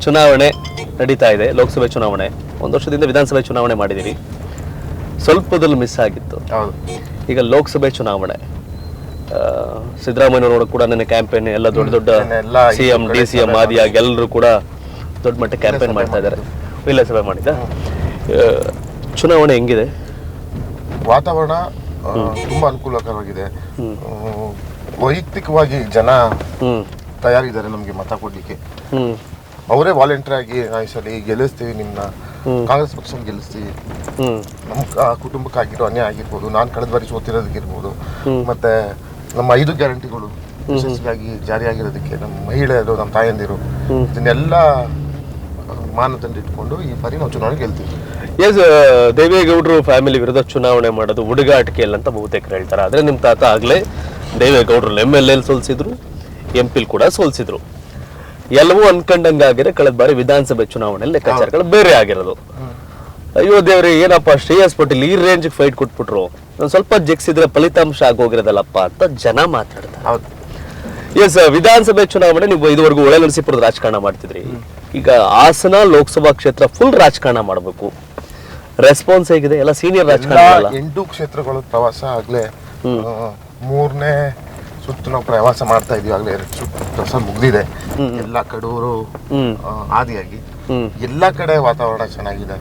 ಚುನಾವಣೆ ನಡೀತಾ ಇದೆ, ಲೋಕಸಭೆ ಚುನಾವಣೆ. ಒಂದು ವರ್ಷದಿಂದ ವಿಧಾನಸಭೆ ಚುನಾವಣೆ ಮಾಡಿದ್ದೀರಿ, ಸ್ವಲ್ಪದಲ್ಲಿ ಮಿಸ್ ಆಗಿತ್ತು. ಈಗ ಲೋಕಸಭೆ ಚುನಾವಣೆ, ಸಿದ್ದರಾಮಯ್ಯನವರು ಕೂಡ ನನ್ನ ಕ್ಯಾಂಪೇನ್ ಎಲ್ಲ ದೊಡ್ಡ ದೊಡ್ಡ CM DCM ಆದಿಯಾಗಿ ಎಲ್ಲರೂ ಕೂಡ ದೊಡ್ಡ ಮಟ್ಟ ಕ್ಯಾಂಪೇನ್ ಮಾಡ್ತಾ ಇದ್ದಾರೆ. ವಿಧಾನಸಭೆ ಮಾಡಿದ್ದ ಚುನಾವಣೆ ಹೆಂಗಿದೆ? ವಾತಾವರಣ ತುಂಬಾ ಅನುಕೂಲಕರವಾಗಿದೆ. ವೈಯಕ್ತಿಕವಾಗಿ ಜನ ತಯಾರಿದ್ದಾರೆ ನಮ್ಗೆ ಮತ ಕೊಡ್ಲಿಕ್ಕೆ. ಅವರೇ ವಾಲಂಟಿಯರ್ ಆಗಿ ಈ ಸಲ ಗೆಲ್ಲಿಸ್ತೀವಿ, ನಿಮ್ನ ಕಾಂಗ್ರೆಸ್ ಪಕ್ಷ ಗೆಲ್ಲಿಸ್ತೀವಿ, ನಮ್ಮ ಕುಟುಂಬಕ್ಕಾಗಿರೋ ಅನ್ಯಾಯ ಆಗಿರ್ಬೋದು, ನಾನು ಕಳೆದ ಬಾರಿ ಸೋತಿರೋದಕ್ಕಿರ್ಬೋದು, ಮತ್ತೆ ನಮ್ಮ 5 ಗ್ಯಾರಂಟಿಗಳು ಯಶಸ್ವಿಯಾಗಿ ಜಾರಿಯಾಗಿರೋದಕ್ಕೆ ನಮ್ಮ ಮಹಿಳೆಯರು, ನಮ್ಮ ತಾಯಂದಿರು, ಇದನ್ನೆಲ್ಲ ಮಾನದಂಡ ಇಟ್ಕೊಂಡು ಈ ಬಾರಿ ನಾವು ಚುನಾವಣೆ ಗೆಲ್ತೀವಿ. ಎಸ್, ದೇವೇಗೌಡರು ಫ್ಯಾಮಿಲಿ ವಿರುದ್ಧ ಚುನಾವಣೆ ಮಾಡೋದು ಹುಡುಗಾಟಿಕೆ ಇಲ್ಲ ಅಂತ ಬಹುತೇಕರು ಹೇಳ್ತಾರೆ. ಆದ್ರೆ ನಿಮ್ಮ ತಾತ ಆಗ್ಲೇ ದೇವೇಗೌಡರು MLA ಸೋಲ್ಸಿದ್ರು, MP ಕೂಡ ಸೋಲ್ಸಿದ್ರು. ಎಲ್ಲವೂ ಅನ್ಕಂಡಂಗಾಗಿರೋ ಕಳೆದ ಬಾರಿ ವಿಧಾನಸಭೆ ಚುನಾವಣೆಯಲ್ಲಿ ಲೆಕ್ಕಾಚಾರಗಳು ಬೇರೆ ಆಗಿರೋದು. ಅಯ್ಯೋ ದೇವ್ರಿ, ಏನಪ್ಪ ಶ್ರೇಯಸ್ ಪಾಟೀಲ್ ಈ ರೇಂಜ್ ಫೈಟ್ ಕೊಟ್ಬಿಟ್ರು, ಒಂದ್ ಸ್ವಲ್ಪ ಜಗ್ಸಿದ್ರೆ ಫಲಿತಾಂಶ ಆಗೋಗಿರೋದಲ್ಲಪ್ಪ ಅಂತ ಜನ ಮಾತಾಡ್ತಾರೆ. ಎಸ್, ವಿಧಾನಸಭೆ ಚುನಾವಣೆ ನೀವು ಇದುವರೆಗೂ ಒಳನರಸೀಪುರದ ರಾಜಕಾರಣ ಮಾಡ್ತಿದ್ರಿ. ಈಗ ಹಾಸನ ಲೋಕಸಭಾ ಕ್ಷೇತ್ರ ಫುಲ್ ರಾಜಕಾರಣ ಮಾಡಬೇಕು. ರೆಸ್ಪಾನ್ಸ್ ಹೇಗಿದೆ? ಎಲ್ಲ ಸೀನಿಯರ್ ರಾಜಕಾರಣ 8 ಕ್ಷೇತ್ರಗಳು ಪ್ರವಾಸ ಆಗ್ಲೇ 3ನೇ ಸುತ್ತು ನಾವು ಪ್ರವಾಸ ಮಾಡ್ತಾ ಇದೀವಿ. ಆಗ್ಲೇ 2 ಸುತ್ತು ಪ್ರವಾಸ ಮುಗ್ದಿದೆ. ಎಲ್ಲಾ ಕಡೂರು ಆದಿಯಾಗಿ ಎಲ್ಲಾ ಕಡೆ ವಾತಾವರಣ ಚೆನ್ನಾಗಿದೆ.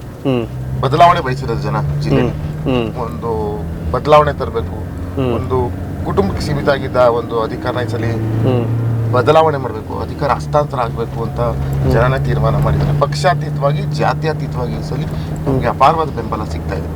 ಬದಲಾವಣೆ ಬಯಸಿರೋದು ಜನ ಜಿಲ್ಲೆ. ಒಂದು ಬದಲಾವಣೆ ತರಬೇಕು, ಒಂದು ಕುಟುಂಬಕ್ಕೆ ಸೀಮಿತ ಆಗಿದ್ದ ಒಂದು ಅಧಿಕಾರನ ಈ ಸಲ ಬದಲಾವಣೆ ಮಾಡಬೇಕು, ಅಧಿಕಾರ ಹಸ್ತಾಂತರ ಆಗಬೇಕು ಅಂತ ಜನನೇ ತೀರ್ಮಾನ ಮಾಡಿದ್ದಾರೆ. ಪಕ್ಷಾತೀತವಾಗಿ, ಜಾತ್ಯತೀತವಾಗಿ ಈ ಸಲ ನಮಗೆ ಅಪಾರವಾದ ಬೆಂಬಲ ಸಿಗ್ತಾ ಇದೆ.